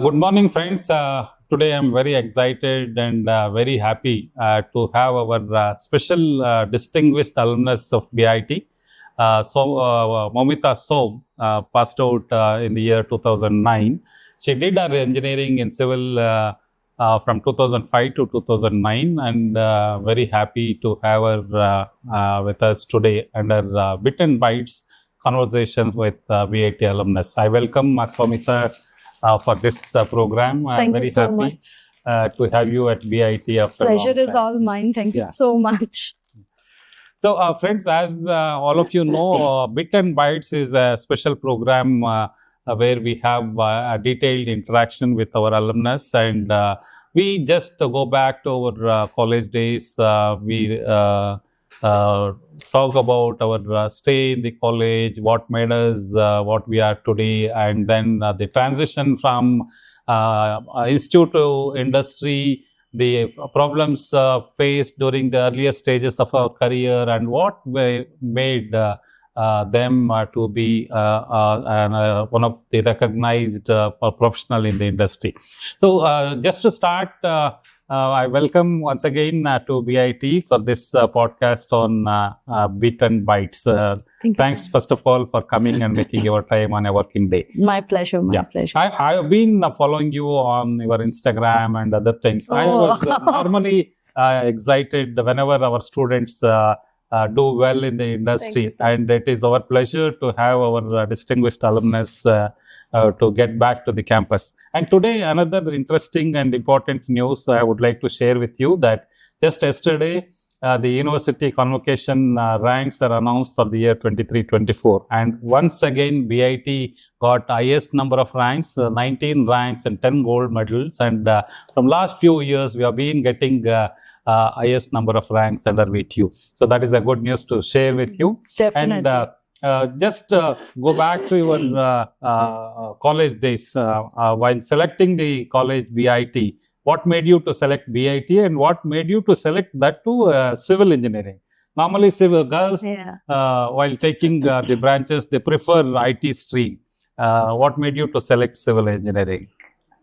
Good morning, friends. Today I'm very excited and very happy to have our special distinguished alumnus of BIT. Moumita Som passed out in the year 2009. She did her engineering in civil from 2005 to 2009, and very happy to have her with us today under Bit and Bytes conversation with BIT alumnus. I welcome Moumita for this program. I'm Thank very you so happy to have you at BIT after a long Pleasure is time. all mine. Thank you Yeah. so much. So, friends, as all of you know, Bit and Bytes is a special program where we have a detailed interaction with our alumnus, and we just go back to our college days. We talk about our stay in the college, what made us what we are today, and then the transition from institute to industry, the problems faced during the earlier stages of our career, and what made them to be one of the recognized professional in the industry. So just to start, I welcome once again to BIT for this podcast on Bit and Bytes. Thanks, first of all, for coming and making your time on a working day. My pleasure. My pleasure. I have been following you on your Instagram and other things. I was normally excited whenever our students do well in the industry, and it is our pleasure to have our distinguished alumnus to get back to the campus. And today, another interesting and important news I would like to share with you that just yesterday, the university convocation ranks are announced for the year 23-24, and once again BIT got highest number of ranks, 19 ranks and 10 gold medals, and from last few years we have been getting highest number of ranks under VTU. So that is a good news to share with you. Definitely. And just go back to your college days. While selecting the college BIT, what made you to select BIT, and what made you to select that to civil engineering? Normally, civil girls, while taking the branches, they prefer IT stream. What made you to select civil engineering?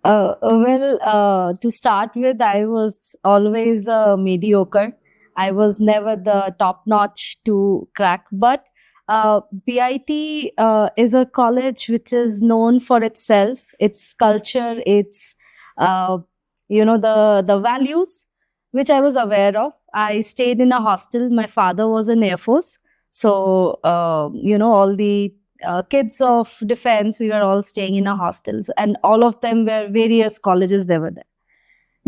To start with, I was always mediocre. I was never the top notch to crack, but BIT is a college which is known for itself, its culture, its the values which I was aware of. I stayed in a hostel. My father was in Air Force, so all the kids of defense, we were all staying in our hostels, and all of them were various colleges. They were there.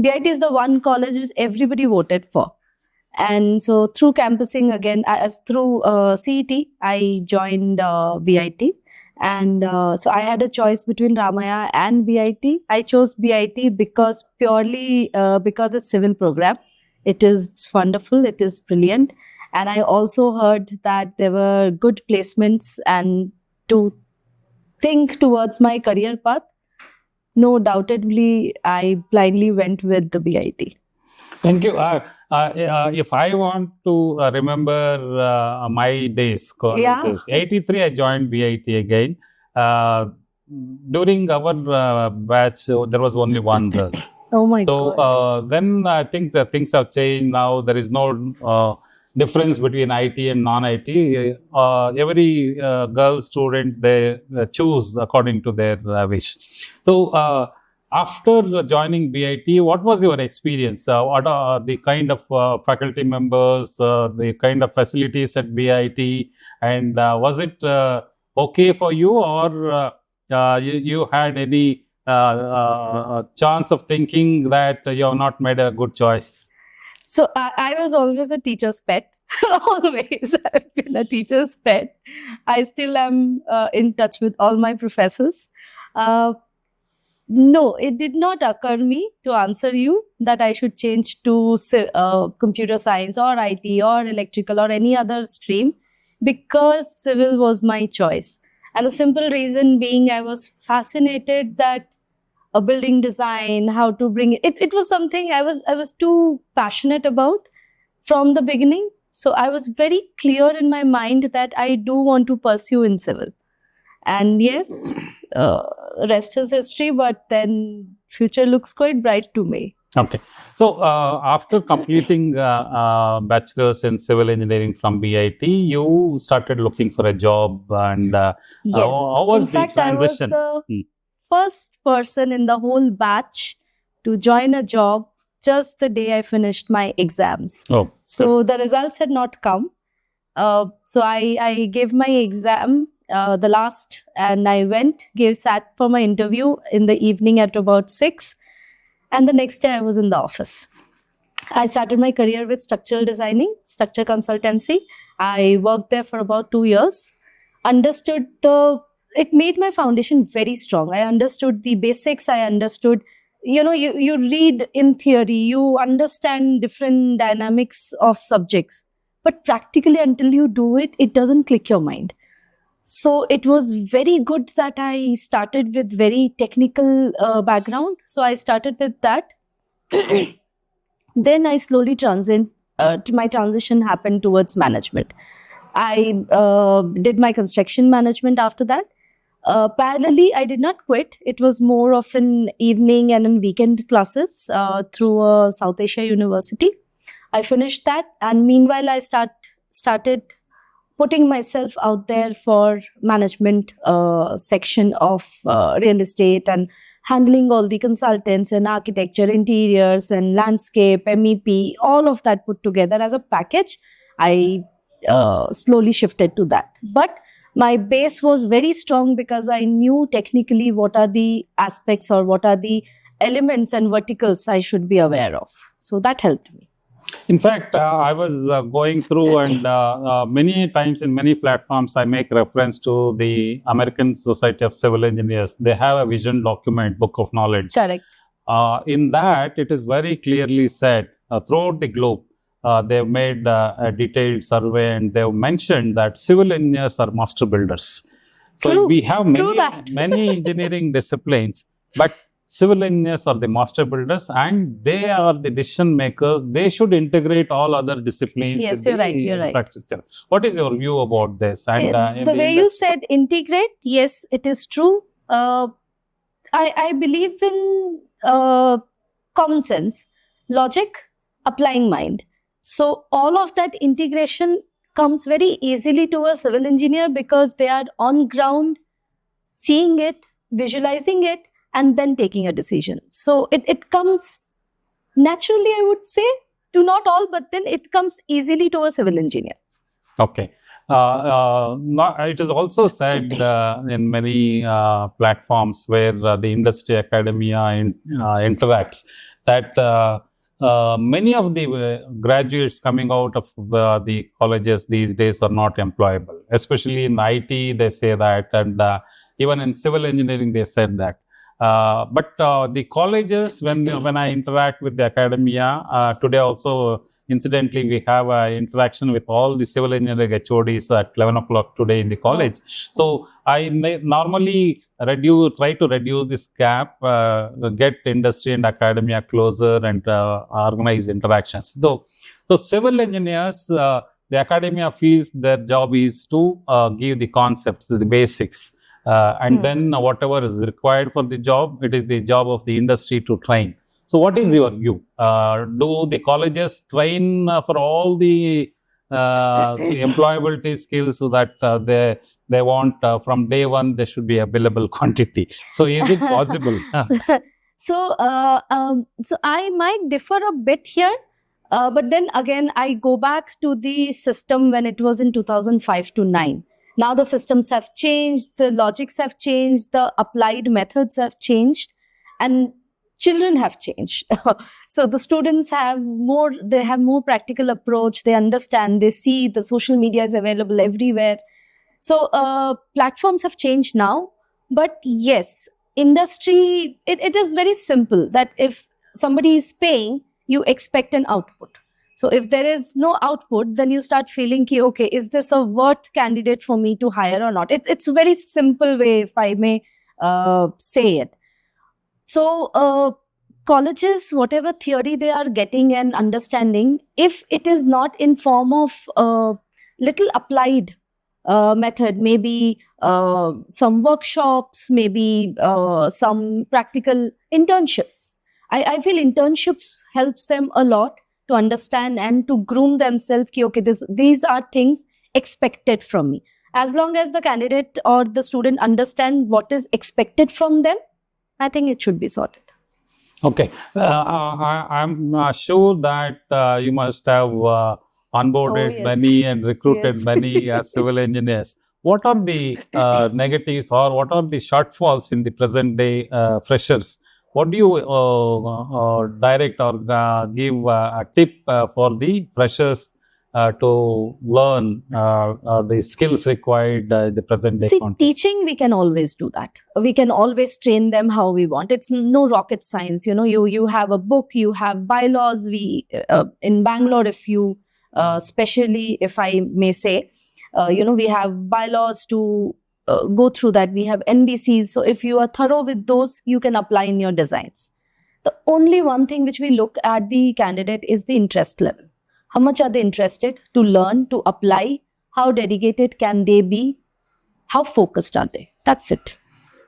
BIT is the one college which everybody voted for. And so through campusing again, as through CET, I joined BIT. And so I had a choice between Ramaya and BIT. I chose BIT because purely because it's civil program. It is wonderful. It is brilliant. And I also heard that there were good placements, and to think towards my career path, no doubtedly, I blindly went with the BIT. Thank you. If I want to remember my days, 83, I joined BIT again. During our batch, there was only one girl. Oh my God. So then I think the things have changed now. There is no difference between IT and non-IT. Every girl student, they choose according to their wish. So after joining BIT, what was your experience? What are the kind of faculty members, the kind of facilities at BIT, and was it okay for you, or you had any chance of thinking that you have not made a good choice? So I was always a teacher's pet. Always, I've been a teacher's pet. I still am in touch with all my professors. No, it did not occur me to answer you that I should change to computer science or IT or electrical or any other stream, because civil was my choice. And the simple reason being, I was fascinated that a building design, how to bring it. It was something I was too passionate about from the beginning. So I was very clear in my mind that I do want to pursue in civil. And yes, rest is history, but then future looks quite bright to me. Okay. So after completing bachelor's in civil engineering from BIT, you started looking for a job, and Yes. how was In fact, I was transition? the first person in the whole batch to join a job just the day I finished my exams. Oh, So the results had not come. So I gave my exam the last, and I sat for my interview in the evening at about 6, and the next day I was in the office. I started my career with structural designing, structure consultancy. I worked there for about 2 years. It made my foundation very strong. I understood the basics. I understood, you read in theory, you understand different dynamics of subjects, but practically until you do it, it doesn't click your mind. So it was very good that I started with very technical background. So I started with that. Then I slowly my transition happened towards management. I did my construction management after that. Parallelly, I did not quit. It was more of an evening and an weekend classes through a South Asia university. I finished that, and meanwhile, I started putting myself out there for management section of real estate, and handling all the consultants and architecture, interiors and landscape, MEP, all of that put together as a package. I slowly shifted to that. But my base was very strong because I knew technically what are the aspects or what are the elements and verticals I should be aware of. So that helped me. In fact, I was going through, and many times in many platforms, I make reference to the American Society of Civil Engineers. They have a vision document, book of knowledge. Correct. In that, it is very clearly said throughout the globe, they've made a detailed survey, and they've mentioned that civil engineers are master builders. So True. we have True that. many engineering disciplines, but civil engineers are the master builders, and they are the decision makers. They should integrate all other disciplines. Yes, with you're the right. You're right. infrastructure. What is your view about this? And The way you said integrate, yes, it is true. I believe in common sense, logic, applying mind. So all of that integration comes very easily to a civil engineer because they are on ground, seeing it, visualizing it, and then taking a decision. So it comes naturally, I would say, to not all, but then it comes easily to a civil engineer. Okay. It is also said in many platforms where the industry academia interacts that many of the graduates coming out of the colleges these days are not employable. Especially in IT, they say that, and even in civil engineering, they said that. But the colleges, when I interact with the academia, today also, incidentally, we have an interaction with all the civil engineering HODs at 11 o'clock today in the college. So I normally try to reduce this gap, get industry and academia closer, and organize interactions. So civil engineers, the academia feels their job is to give the concepts, the basics. And then whatever is required for the job, it is the job of the industry to train. So what is your view? Do the colleges train for all the employability skills so that they want from day one there should be a billable quantity? So is it possible? So I might differ a bit here. But then again, I go back to the system when it was in 2005 to 9. Now the systems have changed, the logics have changed, the applied methods have changed, and children have changed. So the students have more practical approach. They understand, they see the social media is available everywhere. So platforms have changed now. But yes, industry, it is very simple that if somebody is paying, you expect an output. So if there is no output, then you start feeling, okay, is this a worth candidate for me to hire or not? It's a very simple way, if I may say it. So colleges, whatever theory they are getting and understanding, if it is not in form of little applied method, maybe some workshops, maybe some practical internships. I feel internships helps them a lot to understand and to groom themselves. Ki, okay, these are things expected from me. As long as the candidate or the student understand what is expected from them, I think it should be sorted. Okay. I'm sure that you must have onboarded Oh, yes. many and recruited Yes. many civil engineers. What are the negatives or what are the shortfalls in the present day freshers? What do you direct or give a tip for the freshers to learn the skills required in the present day See, context? teaching, we can always do that. We can always train them how we want. It's no rocket science. You have a book, you have bylaws. In Bangalore, if you, especially if I may say, we have bylaws to go through that. We have NBCs. So if you are thorough with those, you can apply in your designs. The only one thing which we look at the candidate is the interest level. How much are they interested to learn, to apply? How dedicated can they be? How focused are they? That's it.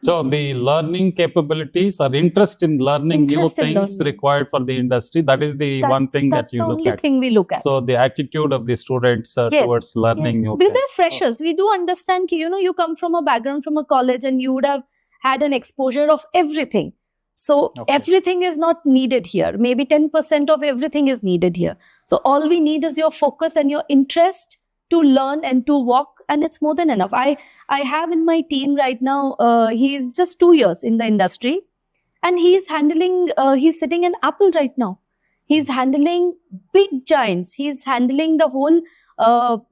So the learning capabilities or interest in learning new Interest in things learning. required for the industry, that is the one thing that That's you the look only at. thing we look at. So the attitude of the students towards learning new Because things. they're freshers. We do understand, you come from a background from a college and you would have had an exposure of everything. So Okay. everything is not needed here. Maybe 10% of everything is needed here. So all we need is your focus and your interest to learn and to walk, and it's more than enough. I have in my team right now, he's just 2 years in the industry, and he's sitting in Apple right now. He's handling big giants. He's handling the whole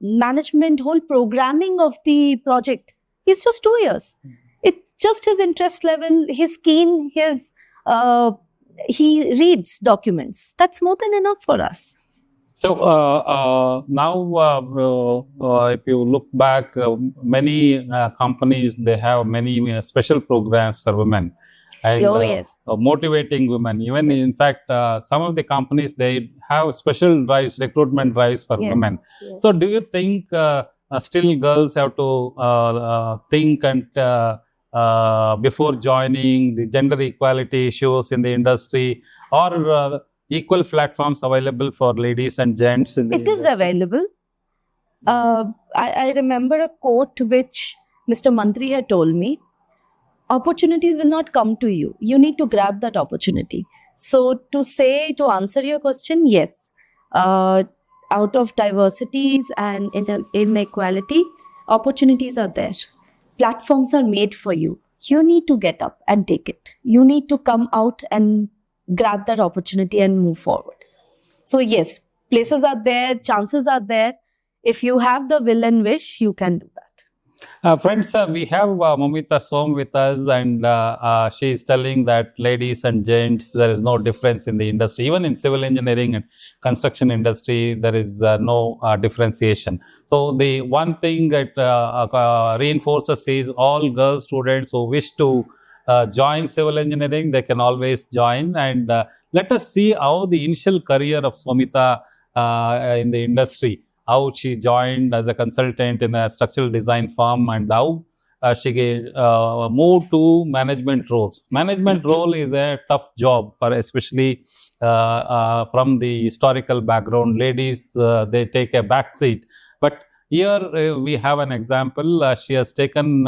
management, whole programming of the project. He's just 2 years. It's just his interest level. He's keen. He reads documents. That's more than enough for us. So now, if you look back, many companies, they have many special programs for women. And Oh, yes. motivating women. Even in fact, some of the companies, they have special drives, recruitment drives for Yes, women. yes. So do you think still girls have to think and before joining the gender equality issues in the industry, or equal platforms available for ladies and gents in the It is industry? available. I remember a quote which Mr. Mantri had told me. Opportunities will not come to you. You need to grab that opportunity. So to answer your question, yes. Out of diversities and inequality, opportunities are there. Platforms are made for you. You need to get up and take it. You need to come out and grab that opportunity and move forward. So yes, places are there, chances are there. If you have the will and wish, you can do that. Friends, we have Moumita Som with us, and she is telling that ladies and gents, there is no difference in the industry. Even in civil engineering and construction industry, there is no differentiation. So the one thing that reinforces is all girl students who wish to join civil engineering, they can always join. And let us see how the initial career of Moumita in the industry, how she joined as a consultant in a structural design firm, and how she moved to management roles. Management role is a tough job, for especially from the historical background. Ladies, they take a back seat. But here we have an example. She has taken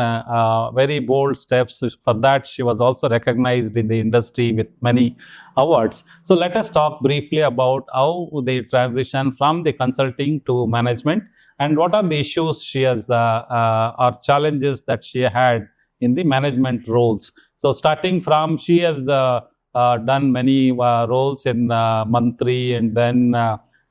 very bold steps. For that, she was also recognized in the industry with many awards. So let us talk briefly about how they transition from the consulting to management, and what are the issues she has or challenges that she had in the management roles. So starting from, she has done many roles in Mantri, and then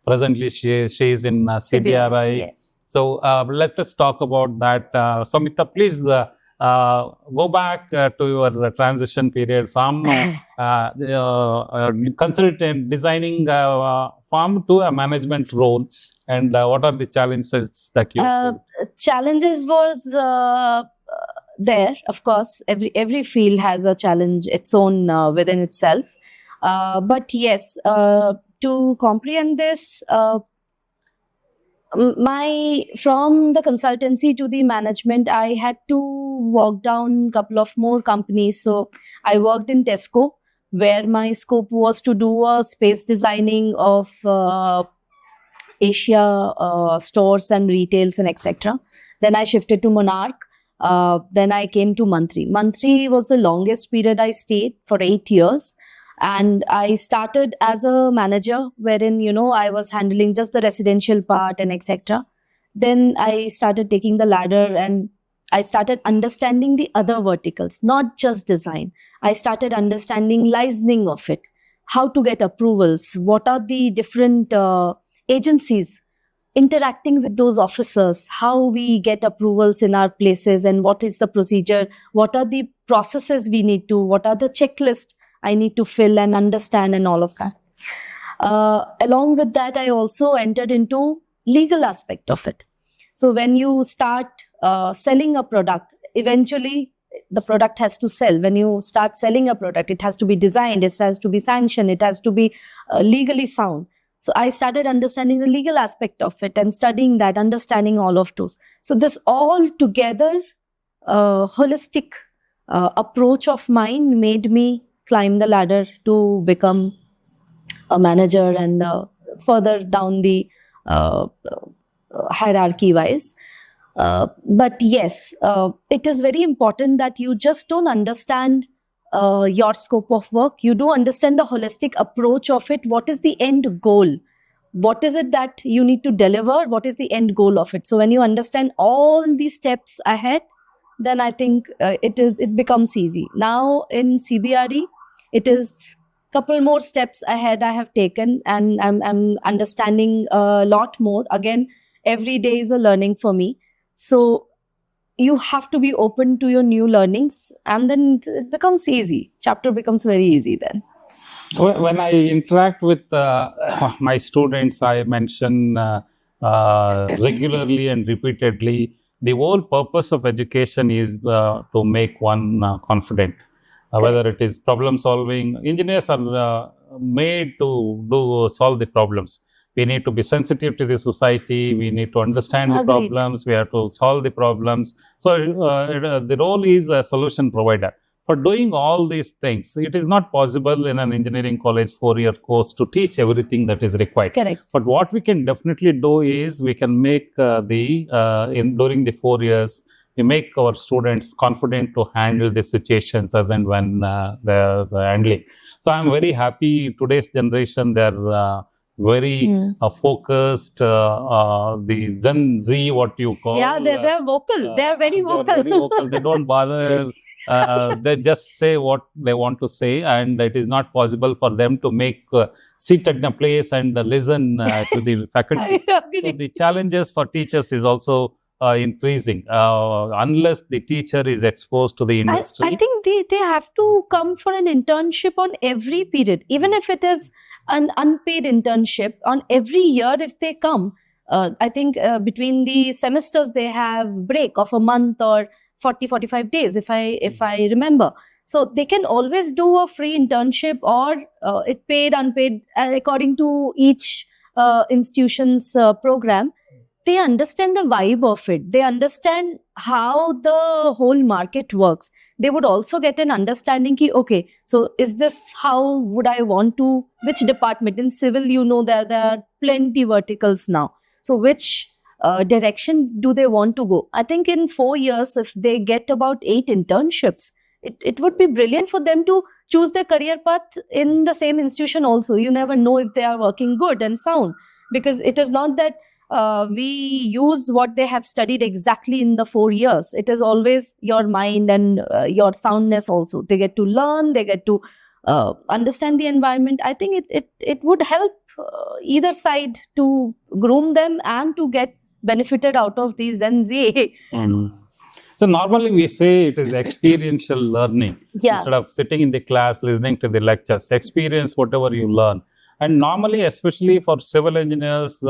presently she is in CBRI. Yeah. So let us talk about that. Moumita, please go back to your transition period from consultant designing firm to a management role, and what are the challenges that you challenges was there, of course. Every field has a challenge its own within itself, but yes, to comprehend this, From the consultancy to the management, I had to walk down a couple of more companies. So I worked in Tesco, where my scope was to do a space designing of Asia stores and retails and etc. Then I shifted to Monarch. Then I came to Mantri. Mantri was the longest period I stayed, for 8 years. And I started as a manager, wherein, I was handling just the residential part and etc. Then I started taking the ladder and I started understanding the other verticals, not just design. I started understanding licensing of it, how to get approvals, what are the different agencies interacting with those officers, how we get approvals in our places, and what is the procedure, what are the processes we need to, what are the checklists I need to fill and understand, and all of that. Along with that, I also entered into legal aspect of it. So when you start selling a product, eventually the product has to sell. When you start selling a product, it has to be designed, it has to be sanctioned, it has to be legally sound. So I started understanding the legal aspect of it and studying that, understanding all of those. So this all together, holistic approach of mine made me climb the ladder to become a manager and further down the hierarchy wise. But yes, it is very important that you just don't understand your scope of work. You do understand the holistic approach of it. What is the end goal? What is it that you need to deliver? What is the end goal of it? So when you understand all these steps ahead, then I think it becomes easy. Now in CBRE, it is couple more steps ahead I have taken, and I'm understanding a lot more. Again, every day is a learning for me. So you have to be open to your new learnings, and then it becomes easy. Chapter becomes very easy then. When I interact with my students, I mention regularly and repeatedly, the whole purpose of education is to make one confident. Whether it is problem solving, engineers are made to solve the problems. We need to be sensitive to the society. We need to understand the problems. We have to solve the problems. So the role is a solution provider. For doing all these things, it is not possible in an engineering college 4-year course to teach everything that is required. Correct. But what we can definitely do is we can make during the 4 years, we make our students confident to handle the situations as and when they're handling. So I'm very happy today's generation, they're very focused, the Gen Z, what you call. Yeah, they're vocal. They're very vocal. They're very vocal. They don't bother. They just say what they want to say, and it is not possible for them to make sit at the place and listen to the faculty. So the challenges for teachers is also increasing unless the teacher is exposed to the industry. I think they have to come for an internship on every period, even if it is an unpaid internship on every year. If they come, I think between the semesters they have break of a month or 40-45 days, if I remember. So they can always do a free internship or it paid, unpaid, according to each institution's program. They understand the vibe of it. They understand how the whole market works. They would also get an understanding ki, okay, so is this how would I want to, which department? In civil, there are plenty verticals now. So which direction do they want to go? I think in 4 years, if they get about 8 internships, it would be brilliant for them to choose their career path in the same institution also. You never know if they are working good and sound, because it is not that we use what they have studied exactly in the 4 years. It is always your mind and your soundness also. They get to learn, they get to understand the environment. I think it would help either side to groom them and to get benefited out of these Gen Z. So normally we say it is experiential learning. Yeah. Instead of sitting in the class, listening to the lectures, experience whatever you learn. And normally, especially for civil engineers,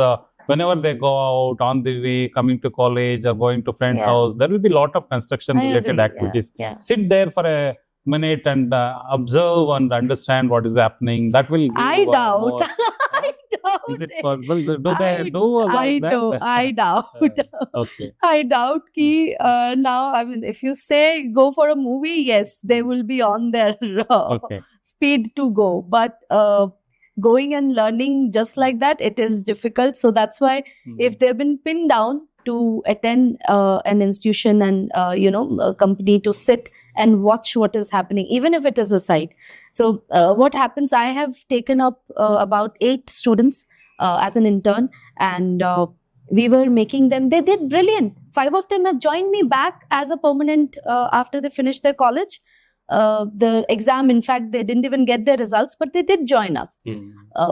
whenever they go out on the way, coming to college or going to friend's house, there will be a lot of construction-related activities. Sit there for a minute and observe and understand what is happening. That will give I doubt. doubt Is it it. possible? Do they do I like that? know, I doubt. Okay. I doubt ki now, I mean, if you say go for a movie, yes, they will be on their Okay. speed to go. But going and learning just like that, it is difficult. So that's why if they've been pinned down to attend an institution and, a company to sit and watch what is happening, even if it is a site. So what happens, I have taken up about 8 students as an intern, and we were making them, they did brilliant. 5 of them have joined me back as a permanent after they finished their college. The exam, in fact, they didn't even get their results, but they did join us.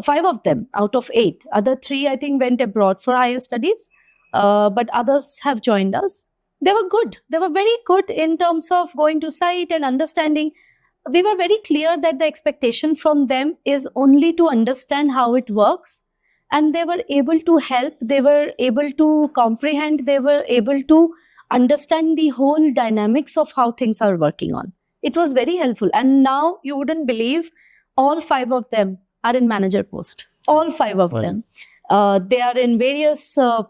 5 of them out of 8. Other 3, I think, went abroad for higher studies, but others have joined us. They were good. They were very good in terms of going to site and understanding. We were very clear that the expectation from them is only to understand how it works. And they were able to help. They were able to comprehend. They were able to understand the whole dynamics of how things are working on. It was very helpful. And now you wouldn't believe all 5 of them are in manager post. All 5 of them. They are in various, they're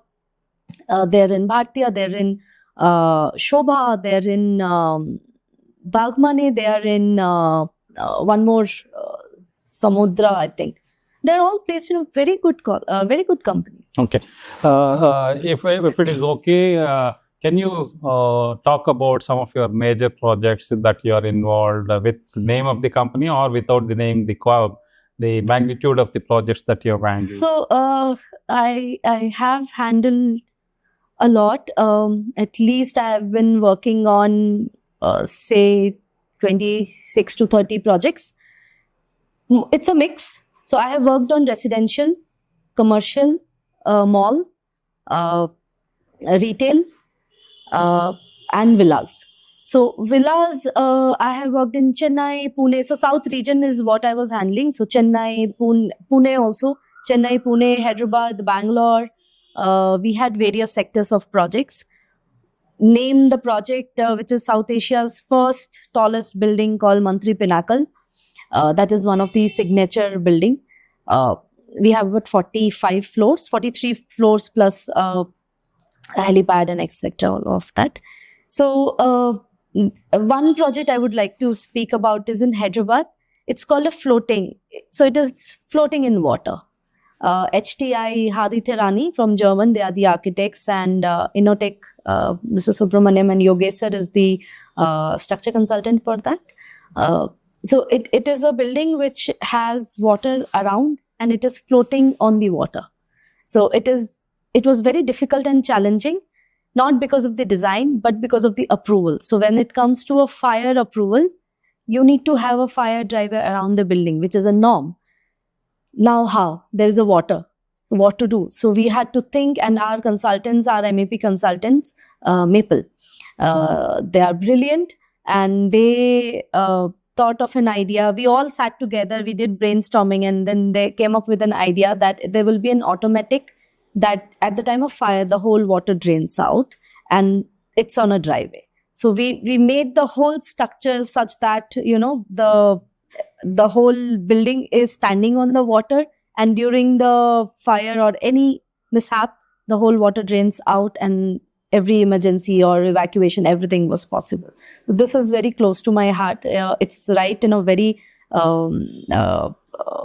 in Bhartiya, they're in Shobha, they're in Bagmane, they are in one more Samudra, I think. They're all placed in a very good companies. Okay. If it is okay, can you talk about some of your major projects that you are involved with the name of the company or without the name, the magnitude of the projects that you have handled? So I have handled a lot. At least I have been working on say 26 to 30 projects. It's a mix. So I have worked on residential, commercial, mall, retail, and villas. So villas, I have worked in Chennai, Pune. So South region is what I was handling. So Chennai, Pune also. Chennai, Pune, Hyderabad, Bangalore. We had various sectors of projects. Name the project, which is South Asia's first tallest building called Mantri Pinnacle. That is one of the signature building. We have about 45 floors, 43 floors plus helipad and etc. All of that. So one project I would like to speak about is in Hyderabad. It's called a floating. So it is floating in water. HTI Hadi Thirani from German, they are the architects, and Innotech, Mr. Subramaniam and Yogesh sir is the structure consultant for that. So it is a building which has water around and it is floating on the water. So it was very difficult and challenging, not because of the design, but because of the approval. So when it comes to a fire approval, you need to have a fire driver around the building, which is a norm. Now how? There is a water. What to do? So we had to think, and our consultants, our MEP consultants, Maple, they are brilliant, and they thought of an idea. We all sat together, we did brainstorming, and then they came up with an idea that there will be an automatic that at the time of fire, the whole water drains out and it's on a driveway. So we made the whole structure such that, the whole building is standing on the water, and during the fire or any mishap, the whole water drains out and every emergency or evacuation, everything was possible. So this is very close to my heart. It's right in a very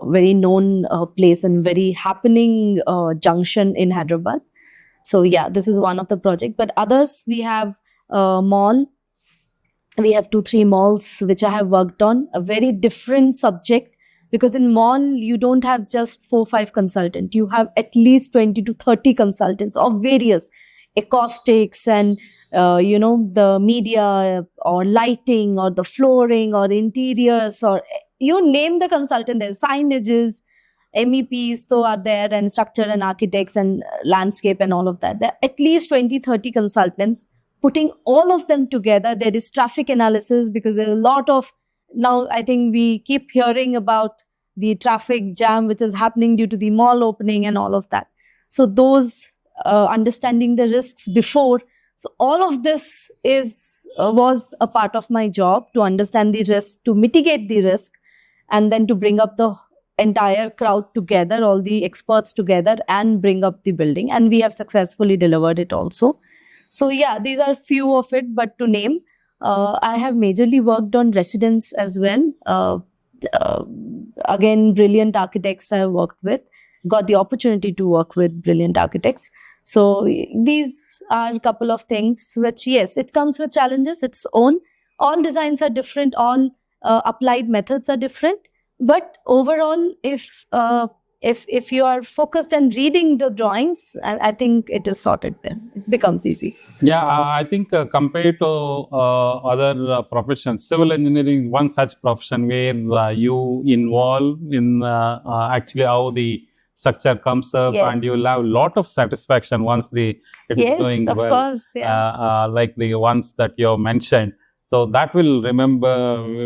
very known place and very happening junction in Hyderabad. So yeah, this is one of the project. But others, we have mall. We have 2-3 malls which I have worked on. A very different subject, because in mall you don't have just 4-5 consultants. You have at least 20 to 30 consultants of various acoustics and the media or lighting or the flooring or the interiors, or you name the consultant. There's signages, MEPs so are there, and structure and architects and landscape and all of that. There are at least 20-30 consultants. Putting all of them together, there is traffic analysis, because there's a lot of, now I think we keep hearing about the traffic jam which is happening due to the mall opening and all of that. So those understanding the risks before. So all of this was a part of my job, to understand the risk, to mitigate the risk, and then to bring up the entire crowd together, all the experts together, and bring up the building. And we have successfully delivered it also. So yeah, these are few of it, but to name, I have majorly worked on residence as well. Uh, Again, brilliant architects I have worked with, got the opportunity to work with brilliant architects. So these are a couple of things which, yes, it comes with challenges, its own. All designs are different, all applied methods are different. But overall, if you are focused and reading the drawings, I think it is sorted then. It becomes easy. Yeah, I think compared to other professions, civil engineering is one such profession where you involve in actually how the structure comes up, Yes. and you will have a lot of satisfaction once it is Yes, doing of well, course. Yeah. like the ones that you have mentioned. So that we will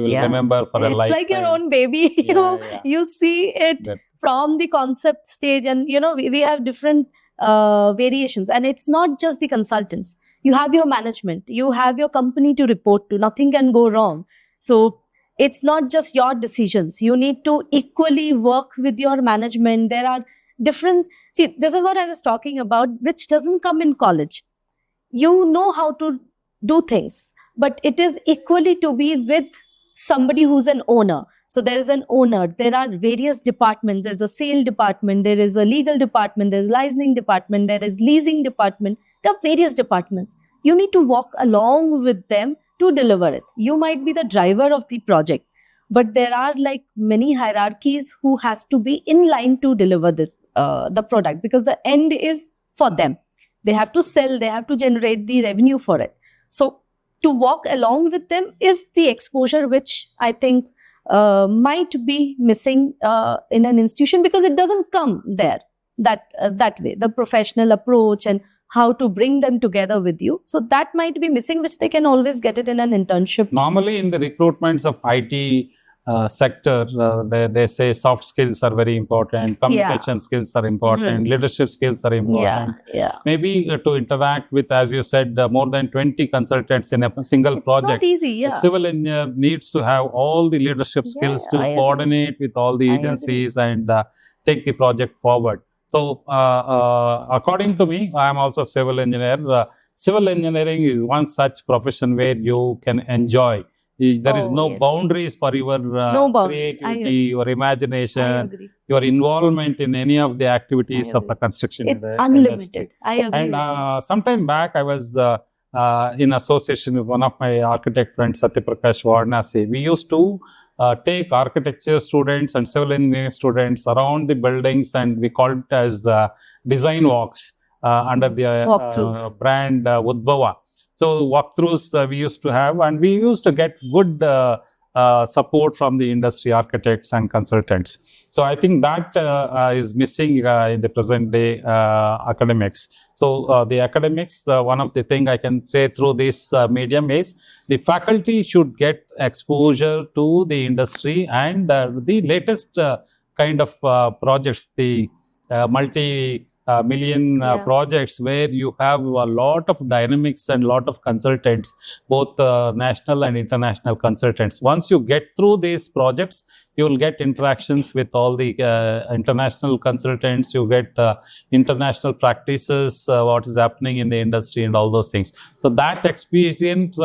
Yeah. remember for a It's lifetime. like your own baby. Yeah. You see it That- from the concept stage, and we have different variations. And it's not just the consultants. You have your management, you have your company to report to. Nothing can go wrong. So it's not just your decisions. You need to equally work with your management. There are different. See, this is what I was talking about, which doesn't come in college. You know how to do things, but it is equally to be with somebody who's an owner. So there is an owner, there are various departments, there's a sale department, there is a legal department, there's licensing department, there is leasing department, there are various departments. You need to walk along with them to deliver it. You might be the driver of the project, but there are like many hierarchies who has to be in line to deliver the product, because the end is for them. They have to sell, they have to generate the revenue for it. So to walk along with them is the exposure which I think might be missing in an institution, because it doesn't come there that way. The professional approach and how to bring them together with you. So that might be missing, which they can always get it in an internship. Normally, in the recruitments of IT sector, they say soft skills are very important, communication skills are important, leadership skills are important. Yeah. Maybe to interact with, as you said, more than 20 consultants in a single project. It's not easy, A civil engineer needs to have all the leadership skills to coordinate with all the agencies and take the project forward. So, according to me, I am also a civil engineer. Civil engineering is one such profession where you can enjoy. There is no boundaries for your creativity, your imagination, your involvement in any of the activities of the construction It's industry. unlimited. I agree. And sometime back, I was in association with one of my architect friends, Satyaprakash Varanasi. We used to take architecture students and civil engineering students around the buildings, and we called it as design walks under the brand Udbhava. So walkthroughs we used to have, and we used to get good support from the industry architects and consultants. So I think that is missing in the present day academics. So the academics, one of the things I can say through this medium is the faculty should get exposure to the industry and the latest kind of projects, the multi-million projects where you have a lot of dynamics and a lot of consultants, both national and international consultants. Once you get through these projects, you will get interactions with all the international consultants, you get international practices, what is happening in the industry and all those things. So that experience,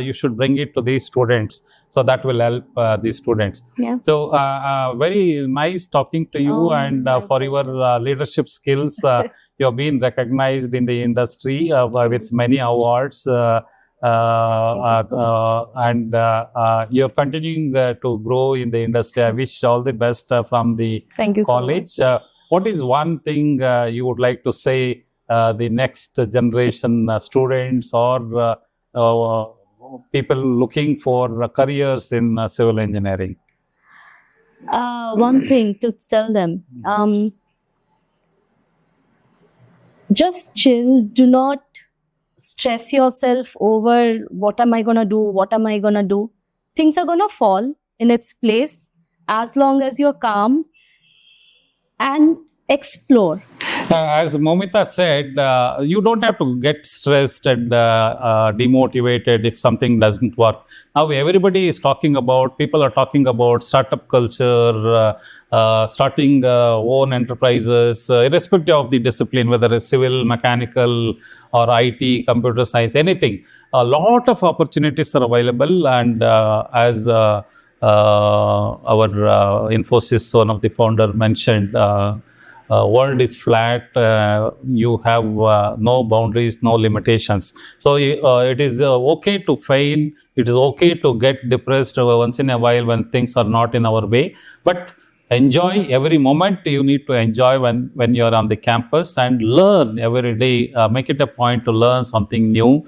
you should bring it to these students. So that will help these students. Yeah. So very nice talking to you, and for your leadership skills. You have been recognized in the industry with many awards. And you're continuing to grow in the industry. I wish all the best from the college. So what is one thing you would like to say the next generation students or people looking for careers in civil engineering? One thing to tell them, just chill. Do not stress yourself over what am I going to do, what am I going to do. Things are going to fall in its place as long as you're calm and explore. As Moumita said, you don't have to get stressed and demotivated if something doesn't work. Now everybody is talking about, people are talking about startup culture, starting own enterprises, irrespective of the discipline, whether it's civil, mechanical, or IT, computer science, anything. A lot of opportunities are available, and as our Infosys, one of the founder mentioned, world is flat. You have no boundaries, no limitations. So it is okay to fail. It is okay to get depressed once in a while when things are not in our way. But enjoy every moment. You need to enjoy when you're on the campus, and learn every day. Make it a point to learn something new.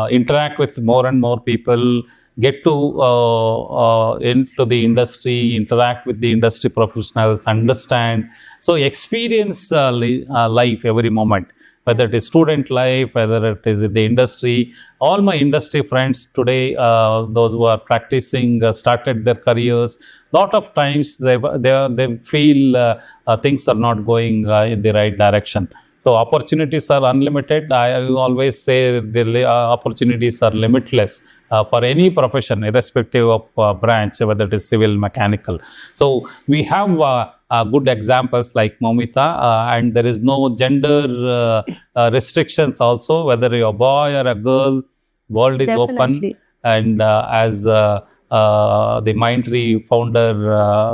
Interact with more and more people. Get to into the industry, interact with the industry professionals, understand. So experience life every moment, whether it is student life, whether it is in the industry. All my industry friends today, those who are practicing, started their careers. Lot of times they feel things are not going in the right direction. So opportunities are unlimited. I always say the opportunities are limitless for any profession, irrespective of branch, whether it is civil, mechanical. So we have good examples like Moumita, and there is no gender restrictions also, whether you're a boy or a girl, world is open. Definitely. And as the Mindtree founder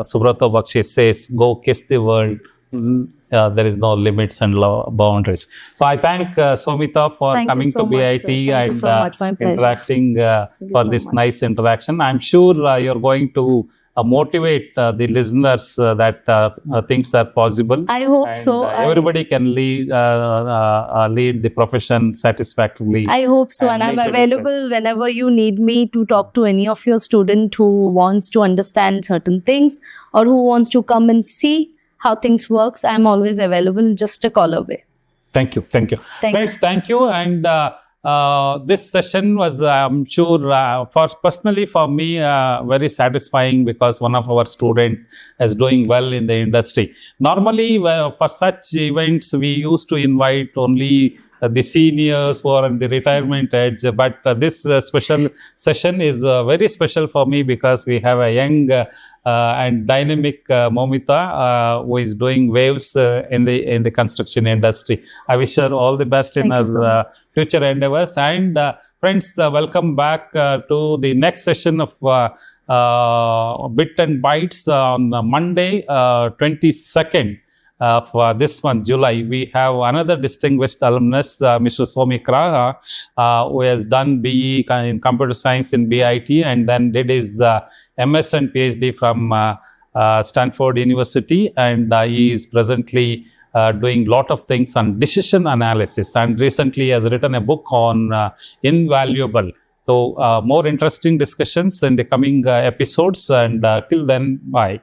Subrato Bakshi says, go kiss the world. There is no limits and boundaries. So I thank Soumita for Thank you coming so to much, sir. BIT Thank you and so much. My pleasure. interacting for so this much. nice interaction. I'm sure you're going to motivate the listeners that things are possible. I hope And so. everybody can lead the profession satisfactorily. I hope so, and I'm make a available whenever you need me to talk to any of your student who wants to understand certain things or who wants to come and see how things works. I'm always available, just a call away. Thank you. Thank you. Thank Friends, thank you. And this session was, I'm sure, personally for me, very satisfying, because one of our students is doing well in the industry. Normally, for such events, we used to invite only the seniors who are on the retirement edge. But this special session is very special for me, because we have a young and dynamic Moumita who is doing waves in the construction industry. I wish her all the best in Thank you so her future endeavors. And friends, welcome back to the next session of Bit and Bytes on Monday, 22nd of this month, July. We have another distinguished alumnus, Mr. Somikra, who has done BE in computer science in BIT, and then did his MS and PhD from Stanford University, and he is presently doing lot of things on decision analysis, and recently has written a book on Invaluable. So more interesting discussions in the coming episodes, and till then, bye.